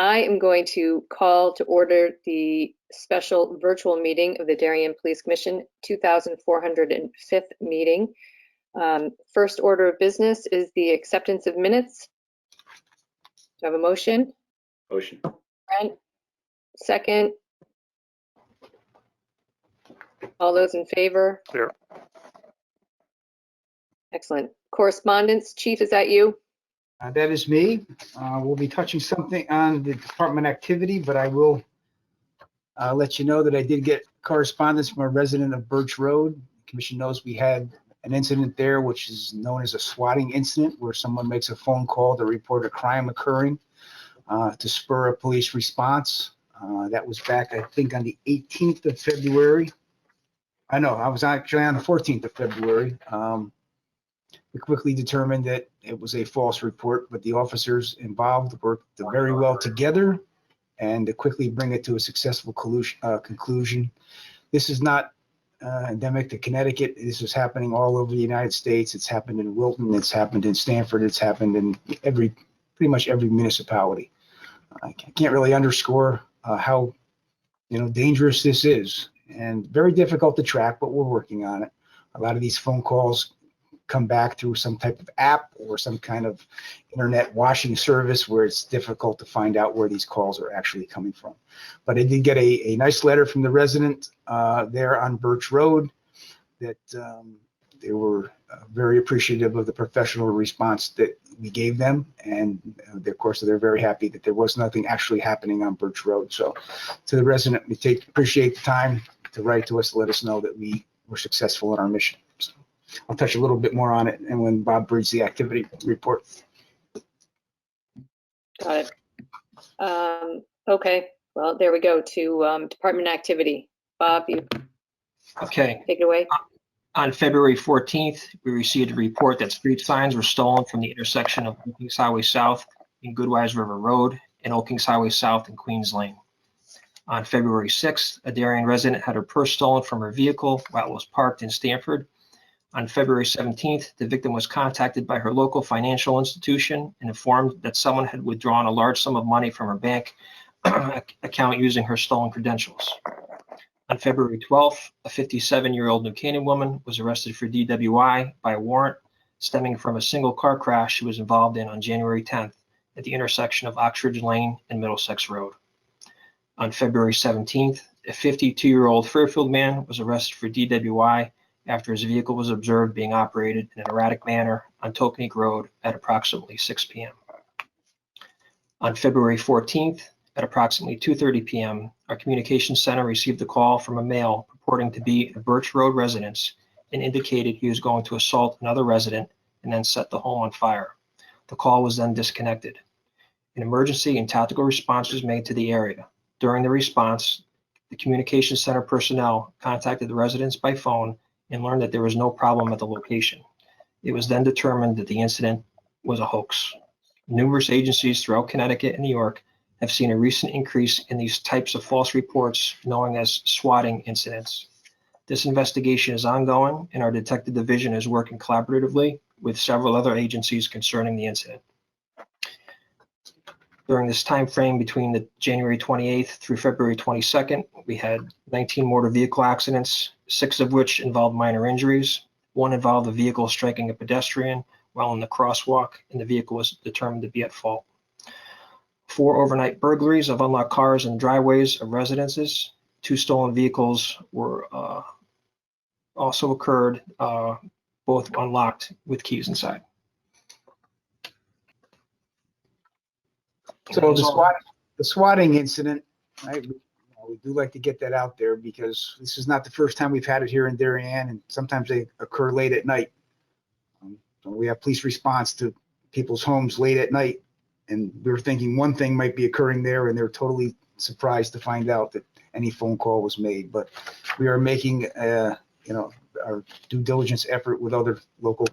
I am going to call to order the special virtual meeting of the Darien Police Commission 2405th meeting. First order of business is the acceptance of minutes. Do I have a motion? Motion. Brent, second. All those in favor? Clear. Excellent. Correspondence, Chief, is that you? That is me. We'll be touching something on the department activity, but I will let you know that I did get correspondence from a resident of Birch Road. The commission knows we had an incident there, which is known as a swatting incident, where someone makes a phone call to report a crime occurring to spur a police response. That was back, I think, on the 18th of February. I know, I was actually on the 14th of February. We quickly determined that it was a false report, but the officers involved worked very well together and to quickly bring it to a successful conclusion. This is not endemic to Connecticut. This is happening all over the United States. It's happened in Wilton. It's happened in Stamford. It's happened in pretty much every municipality. I can't really underscore how dangerous this is, and very difficult to track, but we're working on it. A lot of these phone calls come back through some type of app or some kind of internet washing service where it's difficult to find out where these calls are actually coming from. But I did get a nice letter from the resident there on Birch Road that they were very appreciative of the professional response that we gave them. And of course, they're very happy that there was nothing actually happening on Birch Road. So to the resident, we appreciate the time to write to us to let us know that we were successful in our mission. So I'll touch a little bit more on it and when Bob reads the activity report. Got it. Okay, well, there we go to department activity. Bob, you Okay. take it away. On February 14th, we received a report that street signs were stolen from the intersection of Oakings Highway South and Goodwise River Road and Oakings Highway South and Queens Lane. On February 6th, a Darien resident had her purse stolen from her vehicle while it was parked in Stamford. On February 17th, the victim was contacted by her local financial institution and informed that someone had withdrawn a large sum of money from her bank account using her stolen credentials. On February 12th, a 57-year-old New Canaan woman was arrested for DWI by a warrant stemming from a single car crash she was involved in on January 10th at the intersection of Oxford Lane and Middlesex Road. On February 17th, a 52-year-old Fairfield man was arrested for DWI after his vehicle was observed being operated in an erratic manner on Tokenique Road at approximately 6 p.m. On February 14th, at approximately 2:30 p.m., our communications center received a call from a male purporting to be a Birch Road resident and indicated he was going to assault another resident and then set the home on fire. The call was then disconnected. An emergency and tactical response was made to the area. During the response, the communications center personnel contacted the residents by phone and learned that there was no problem at the location. It was then determined that the incident was a hoax. Numerous agencies throughout Connecticut and New York have seen a recent increase in these types of false reports known as swatting incidents. This investigation is ongoing, and our detective division is working collaboratively with several other agencies concerning the incident. During this time frame between the January 28th through February 22nd, we had 19 motor vehicle accidents, 6 of which involved minor injuries. 1 involved a vehicle striking a pedestrian while in the crosswalk, and the vehicle was determined to be at fault. 4 overnight burglaries of unlocked cars and driveways of residences. 2 stolen vehicles were also occurred, both unlocked with keys inside. So the swatting incident, right? We do like to get that out there because this is not the first time we've had it here in Darien, and sometimes they occur late at night. So we have police response to people's homes late at night, and we were thinking one thing might be occurring there, and they're totally surprised to find out that any phone call was made. But we are making, our due diligence effort with other local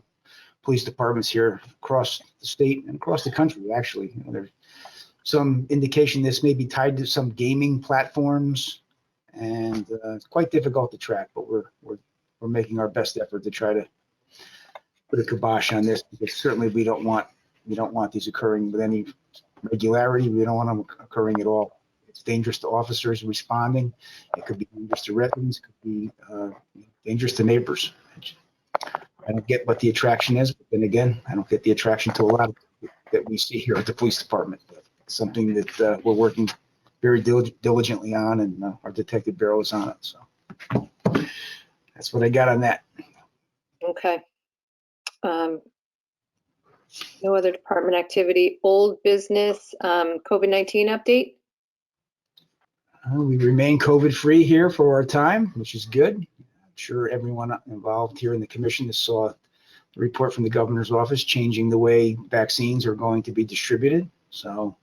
police departments here across the state and across the country. Actually, there's some indication this may be tied to some gaming platforms, and it's quite difficult to track. But we're making our best effort to try to put a kibosh on this, because certainly we don't want these occurring with any regularity. We don't want them occurring at all. It's dangerous to officers responding. It could be dangerous to residents. It could be dangerous to neighbors. I don't get what the attraction is, but then again, I don't get the attraction to a lot of that we see here at the police department. It's something that we're working very diligently on, and our detective bureau is on it. So that's what I got on that. Okay. No other department activity. Old business, COVID-19 update. We remain COVID-free here for our time, which is good. I'm sure everyone involved here in the commission saw the report from the governor's office changing the way vaccines are going to be distributed. So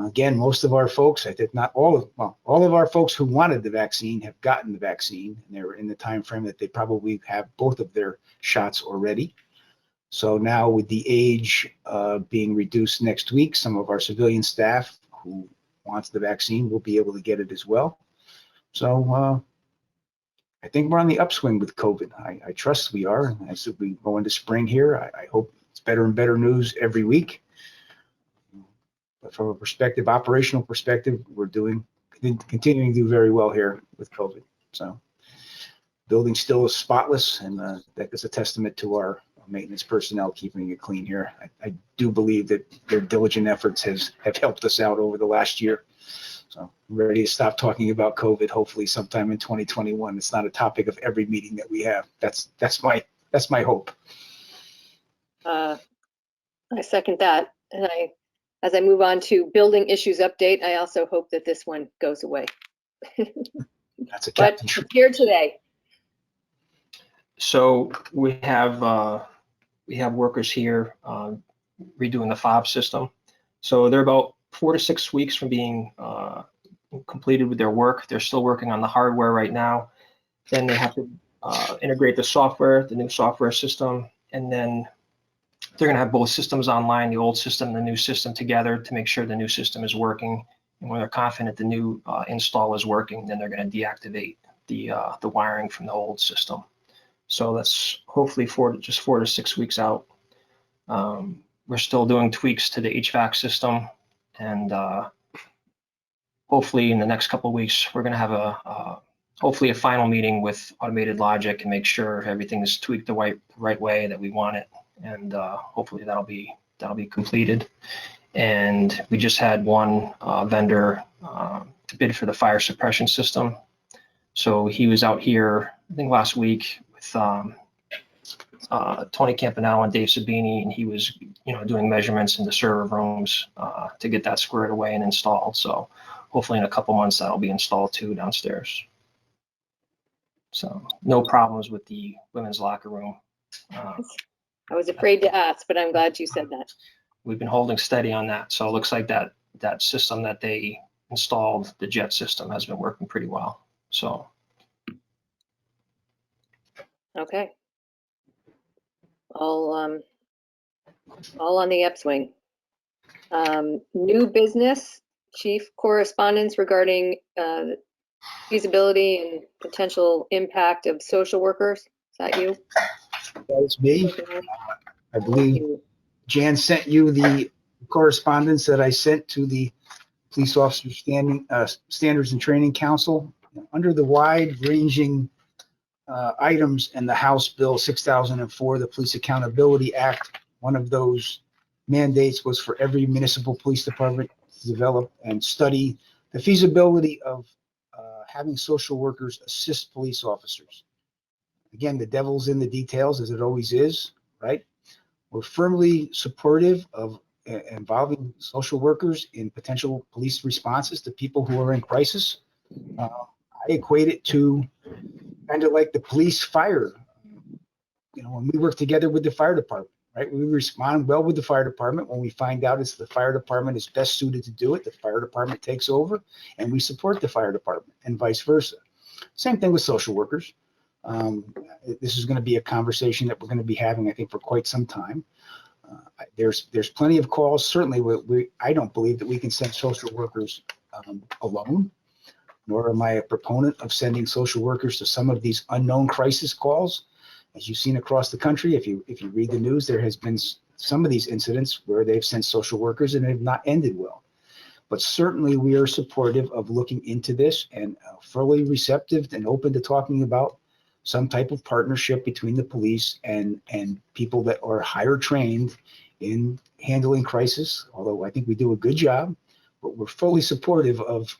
again, most of our folks, I think not all of, well, all of our folks who wanted the vaccine have gotten the vaccine, and they're in the time frame that they probably have both of their shots already. So now with the age being reduced next week, some of our civilian staff who wants the vaccine will be able to get it as well. So I think we're on the upswing with COVID. I trust we are. As we go into spring here, I hope it's better and better news every week. But from a perspective, operational perspective, we're continuing to do very well here with COVID. So building still is spotless, and that is a testament to our maintenance personnel keeping it clean here. I do believe that their diligent efforts have helped us out over the last year. So I'm ready to stop talking about COVID, hopefully sometime in 2021. It's not a topic of every meeting that we have. That's my hope. I second that. And as I move on to building issues update, I also hope that this one goes away. That's a But captain. it's here today. So we have workers here redoing the fob system. So they're about 4 to 6 weeks from being completed with their work. They're still working on the hardware right now. Then they have to integrate the software, the new software system, and then they're going to have both systems online, the old system and the new system together, to make sure the new system is working. And when they're confident the new install is working, then they're going to deactivate the wiring from the old system. So that's hopefully just 4 to 6 weeks out. We're still doing tweaks to the HVAC system, and hopefully in the next couple of weeks, we're going to have hopefully a final meeting with Automated Logic and make sure everything is tweaked the right way that we want it. And hopefully that'll be completed. And we just had one vendor bid for the fire suppression system. So he was out here, I think last week, with Tony Campanello and Dave Sabini, and he was, doing measurements in the server rooms to get that squared away and installed. So hopefully in a couple months that'll be installed too downstairs. So no problems with the women's locker room. I was afraid to ask, but I'm glad you said that. We've been holding steady on that. So it looks like that system that they installed, the jet system, has been working pretty well. So. Okay. All on the upswing. New business, chief, correspondence regarding feasibility and potential impact of social workers. Is that you? That is me. I believe Jan sent you the correspondence that I sent to the Police Officer Standards and Training Council. Under the wide-ranging items in the House Bill 6004, the Police Accountability Act, one of those mandates was for every municipal police department to develop and study the feasibility of having social workers assist police officers. Again, the devil's in the details, as it always is, right? We're firmly supportive of involving social workers in potential police responses to people who are in crisis. I equate it to kind of like the police fire. When we work together with the fire department, right? We respond well with the fire department. When we find out it's the fire department is best suited to do it, the fire department takes over, and we support the fire department, and vice versa. Same thing with social workers. This is going to be a conversation that we're going to be having, I think, for quite some time. There's plenty of calls. Certainly, I don't believe that we can send social workers alone, nor am I a proponent of sending social workers to some of these unknown crisis calls. As you've seen across the country, if you read the news, there has been some of these incidents where they've sent social workers and they've not ended well. But certainly we are supportive of looking into this and fully receptive and open to talking about some type of partnership between the police and people that are higher trained in handling crisis, although I think we do a good job, but we're fully supportive of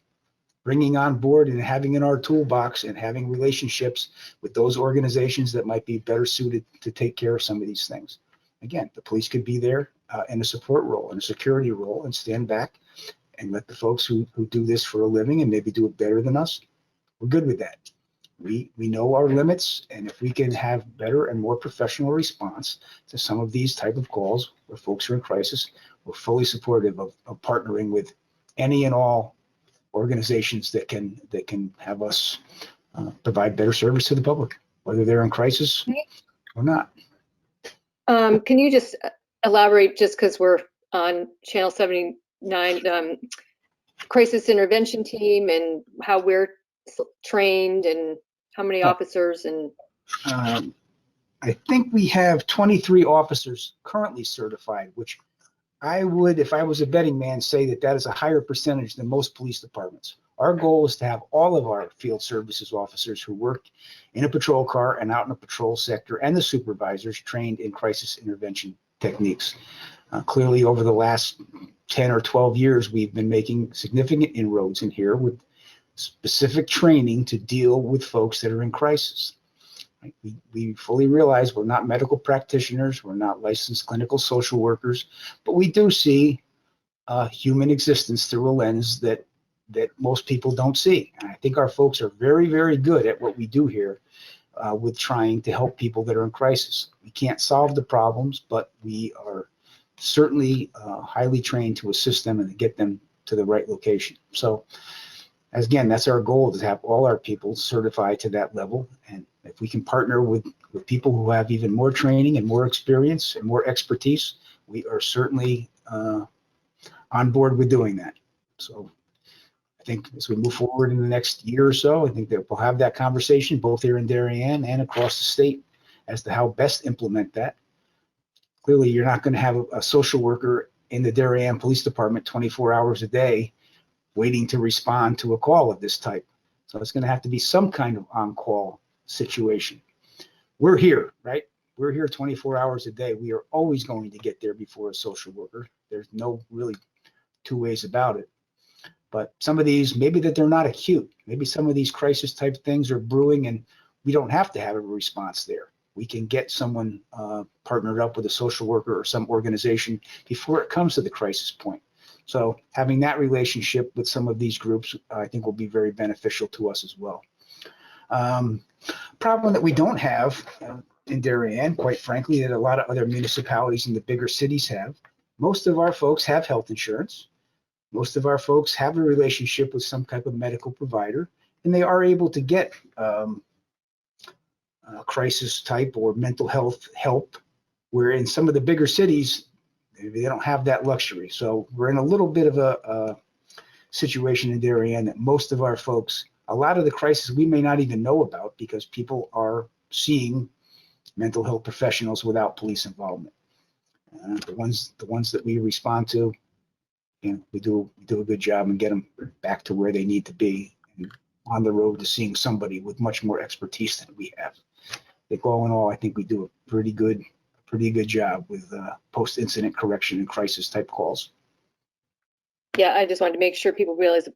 bringing on board and having in our toolbox and having relationships with those organizations that might be better suited to take care of some of these things. Again, the police could be there in a support role, in a security role, and stand back and let the folks who do this for a living and maybe do it better than us, we're good with that. We know our limits, and if we can have better and more professional response to some of these type of calls where folks are in crisis, we're fully supportive of partnering with any and all organizations that can have us provide better service to the public, whether they're in crisis or not. Can you just elaborate, just because we're on Channel 79, crisis intervention team and how we're trained and how many officers and I think we have 23 officers currently certified, which I would, if I was a betting man, say that that is a higher percentage than most police departments. Our goal is to have all of our field services officers who work in a patrol car and out in the patrol sector and the supervisors trained in crisis intervention techniques. Clearly, over the last 10 or 12 years, we've been making significant inroads in here with specific training to deal with folks that are in crisis. We fully realize we're not medical practitioners, we're not licensed clinical social workers, but we do see human existence through a lens that most people don't see. And I think our folks are very, very good at what we do here with trying to help people that are in crisis. We can't solve the problems, but we are certainly highly trained to assist them and to get them to the right location. So, as again, that's our goal, to have all our people certified to that level. And if we can partner with people who have even more training and more experience and more expertise, we are certainly on board with doing that. So I think as we move forward in the next year or so, I think that we'll have that conversation both here in Darien and across the state as to how best implement that. Clearly, you're not going to have a social worker in the Darien Police Department 24 hours a day waiting to respond to a call of this type. So it's going to have to be some kind of on-call situation. We're here, right? We're here 24 hours a day. We are always going to get there before a social worker. There's no really two ways about it. But some of these, maybe that they're not acute. Maybe some of these crisis type things are brewing and we don't have to have a response there. We can get someone partnered up with a social worker or some organization before it comes to the crisis point. So having that relationship with some of these groups, I think will be very beneficial to us as well. Problem that we don't have in Darien, quite frankly, that a lot of other municipalities in the bigger cities have. Most of our folks have health insurance. Most of our folks have a relationship with some type of medical provider, and they are able to get crisis type or mental health help, where in some of the bigger cities, they don't have that luxury. So we're in a little bit of a situation in Darien that most of our folks, a lot of the crisis we may not even know about because people are seeing mental health professionals without police involvement. The ones that we respond to, you know, we do a good job and get them back to where they need to be and on the road to seeing somebody with much more expertise than we have. I think all in all, I think we do a pretty good job with post-incident correction and crisis type calls. yeah, I just wanted to make sure people realize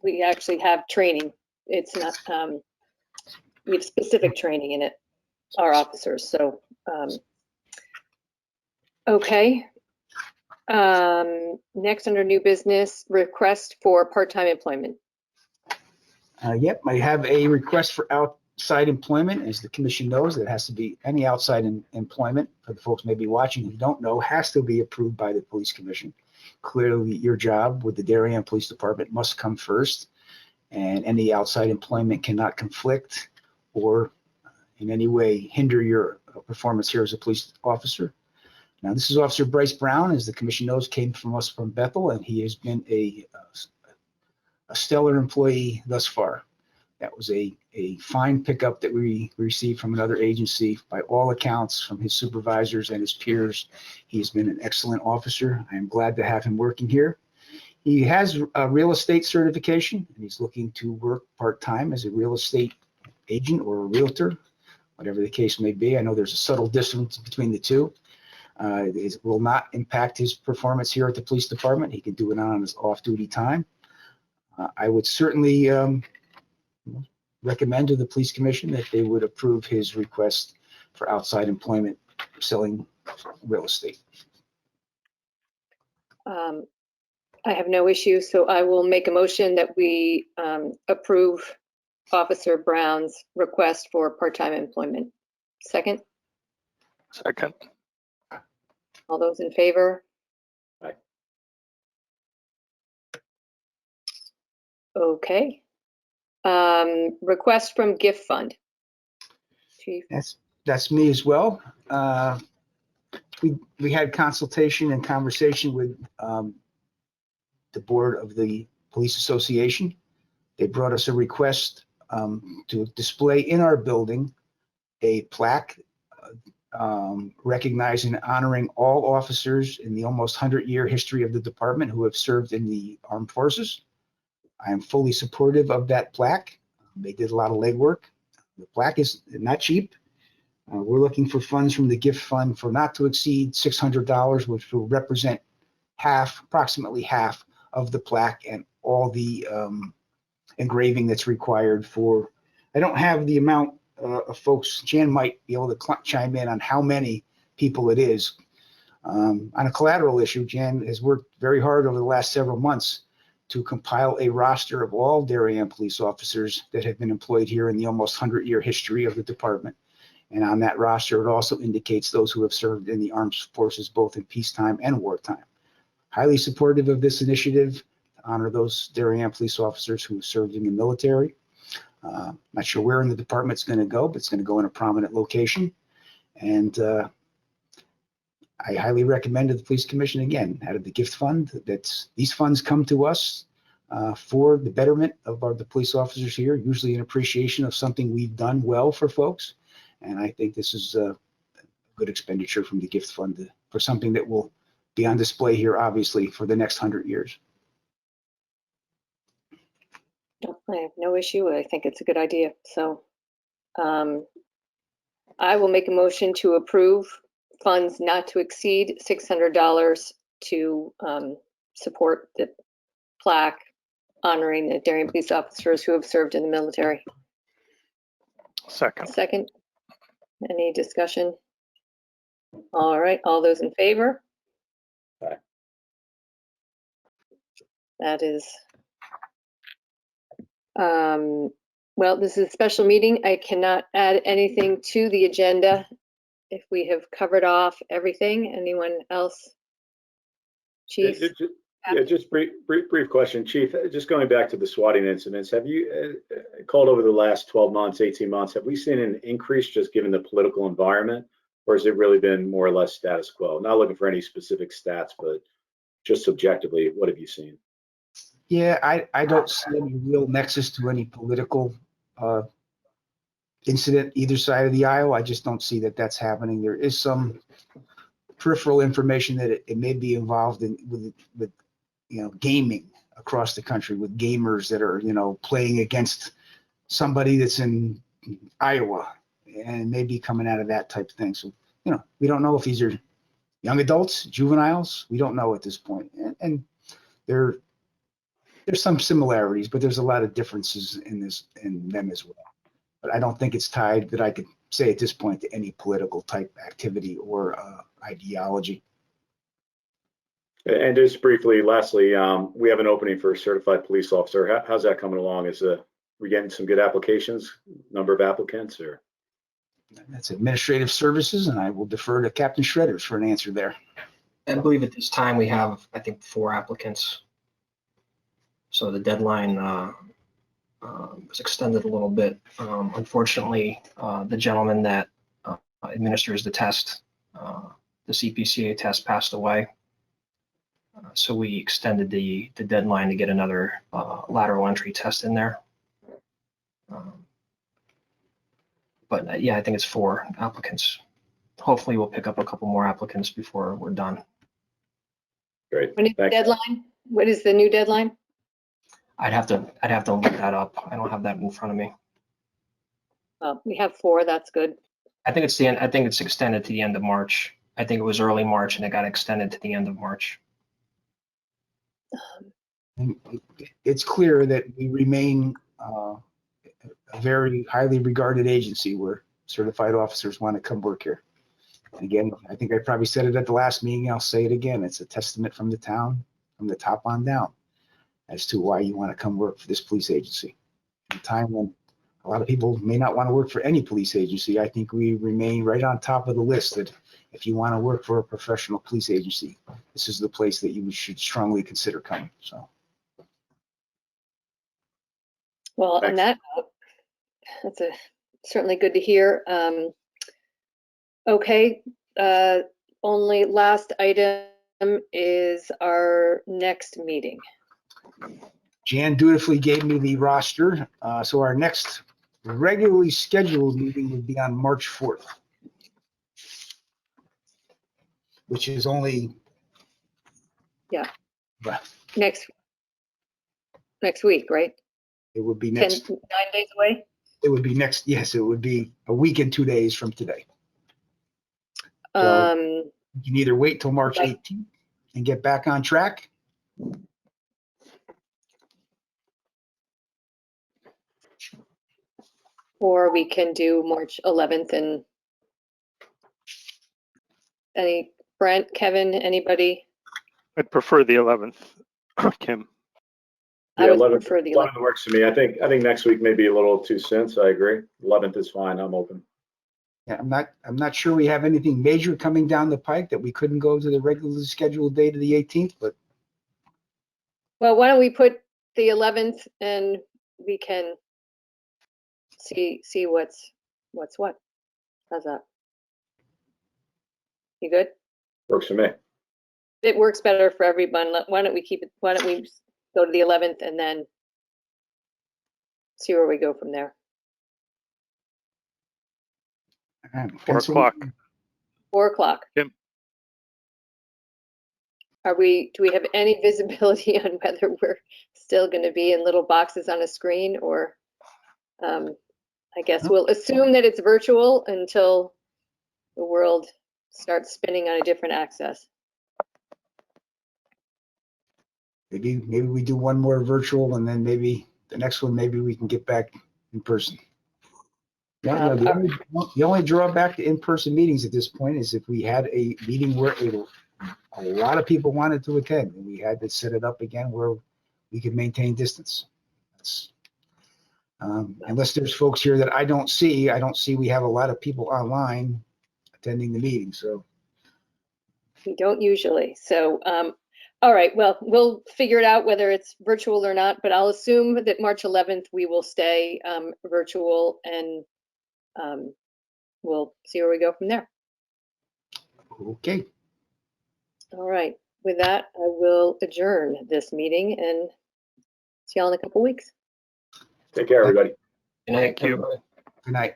we actually have training. It's not, we have specific training in it, our officers. So, okay. Next under new business, request for part-time employment. Yep, I have a request for outside employment. As the commission knows, it has to be any outside employment, for the folks maybe watching who don't know, has to be approved by the police commission. Clearly, your job with the Darien Police Department must come first, and any outside employment cannot conflict or in any way hinder your performance here as a police officer. Now, this is Officer Bryce Brown, as the commission knows, came from us from Bethel, and he has been a stellar employee thus far. That was a fine pickup that we received from another agency. By all accounts, from his supervisors and his peers, he's been an excellent officer. I am glad to have him working here. He has a real estate certification, and he's looking to work part-time as a real estate agent or a realtor, whatever the case may be. I know there's a subtle difference between the two. It will not impact his performance here at the police department. He can do it on his off-duty time. I would certainly recommend to the police commission that they would approve his request for outside employment selling real estate. I have no issue, so I will make a motion that we approve Officer Brown's request for part-time employment. Second, Second. all those in favor? Aye. Okay. Request from gift fund. Chief. That's me as well. We had consultation and conversation with the board of the police association. They brought us a request to display in our building a plaque recognizing and honoring all officers in the almost 100-year history of the department who have served in the armed forces. I am fully supportive of that plaque. They did a lot of legwork. The plaque is not cheap. We're looking for funds from the gift fund for not to exceed $600, which will represent approximately half of the plaque and all the engraving that's required for. I don't have the amount of folks. Jan might be able to chime in on how many people it is. On a collateral issue, Jan has worked very hard over the last several months to compile a roster of all Darien police officers that have been employed here in the almost 100-year history of the department. And on that roster, it also indicates those who have served in the armed forces, both in peacetime and wartime. Highly supportive of this initiative to honor those Darien police officers who have served in the military. Not sure where in the department it's going to go, but it's going to go in a prominent location. And I highly recommend to the police commission, again, out of the gift fund, that these funds come to us for the betterment of the police officers here, usually in appreciation of something we've done well for folks. And I think this is a good expenditure from the gift fund for something that will be on display here, obviously, for the next 100 years. I have no issue. I think it's a good idea. So I will make a motion to approve funds not to exceed $600 to support the plaque honoring the Darien police officers who have served in the military. Second. Second, any discussion? All right, all those in favor? Aye. That is, well, this is a special meeting. I cannot add anything to the agenda if we have covered off everything. Anyone else? Chief? Yeah, just brief question, Chief. Just going back to the swatting incidents, have you called over the last 12 months, 18 months, have we seen an increase just given the political environment, or has it really been more or less status quo? Not looking for any specific stats, but just subjectively, what have you seen? Yeah, I don't see any real nexus to any political incident either side of the aisle. I just don't see that that's happening. There is some peripheral information that it may be involved in with gaming across the country, with gamers that are playing against somebody that's in Iowa, and maybe coming out of that type of thing. So we don't know if these are young adults, juveniles. We don't know at this point, and there's some similarities, but there's a lot of differences in them as well. But I don't think it's tied, that I could say at this point, to any political type activity or ideology. And just briefly, lastly, we have an opening for a certified police officer. How's that coming along? We getting some good applications, number of applicants, or? That's administrative services, and I will defer to Captain Shredders for an answer there. I believe at this time we have, I think, 4 applicants. So the deadline was extended a little bit. Unfortunately, the gentleman that administers the test, the CPCA test, passed away. So we extended the deadline to get another lateral entry test in there. But yeah, I think it's 4 applicants. Hopefully we'll pick up a couple more applicants before we're done. Great. When is the Thanks. deadline? What is the new deadline? I'd have to look that up. I don't have that in front of me. Well, we have 4, that's good. I think it's the end. I think it's extended to the end of March. I think it was early March and it got extended to the end of March. And it's clear that we remain a very highly regarded agency where certified officers want to come work here. And again, I think I probably said it at the last meeting. I'll say it again. It's a testament from the town, from the top on down, as to why you want to come work for this police agency. At a time when a lot of people may not want to work for any police agency, I think we remain right on top of the list that if you want to work for a professional police agency, this is the place that you should strongly consider coming. So. Well, on Thanks. that note, that's certainly good to hear. Okay, only last item is our next meeting. Jan dutifully gave me the roster, so our next regularly scheduled meeting would be on March 4th, which is only. Yeah. But Next week, right? it would be 9 next. days away? It would be next. Yes, it would be a week and 2 days from today. So you can either wait till March 18th and get back on track. Or we can do March 11th and Brent, Kevin, anybody? I'd prefer the 11th, Kim. I Yeah, would 11th, prefer the 11th. 11th works for me. I think next week may be a little too soon, so I agree. 11th is fine. I'm open. Yeah, I'm not sure we have anything major coming down the pike that we couldn't go to the regularly scheduled date of the 18th, but Well, why don't we put the 11th and we can see what's what. How's that? You good? Works for me. It works better for everyone. Why don't we keep it? Why don't we go to the 11th and then see where we go from there? 4 o'clock. 4 o'clock. Kim. Do we have any visibility on whether we're still going to be in little boxes on a screen, or I guess we'll assume that it's virtual until the world starts spinning on a different axis. maybe we do one more virtual and then maybe the next one, maybe we can get back in person. Yeah, the only drawback to in-person meetings at this point is if we had a meeting where a lot of people wanted to attend and we had to set it up again where we could maintain distance. Unless there's folks here that I don't see we have a lot of people online attending the meeting. So We don't usually. So, all right, well, we'll figure it out whether it's virtual or not, but I'll assume that March 11th we will stay virtual, and we'll see where we go from there. okay. All right, with that, I will adjourn this meeting and see y'all in a couple weeks. Take care, everybody. Good night, Thank you. everybody. Good night.